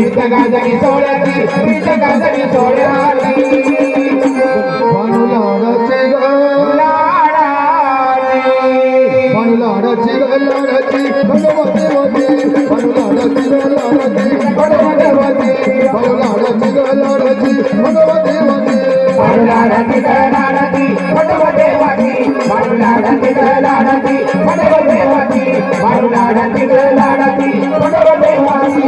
गाजरी सोळ्याची गीत गाजरी सोळ्याची भानू लाडाची ग भानू लाडाची ग लाडाची भगवती वती भानू लाडाची ग लाडाची भगवती वती भानू लाडाची ग लाडाची भगवती वती भानू लाडाची ग लाडाची भगवती वती भानू लाडाची ग लाडाची भगवती वती भानू लाडाची ग लाडाची भगवती वती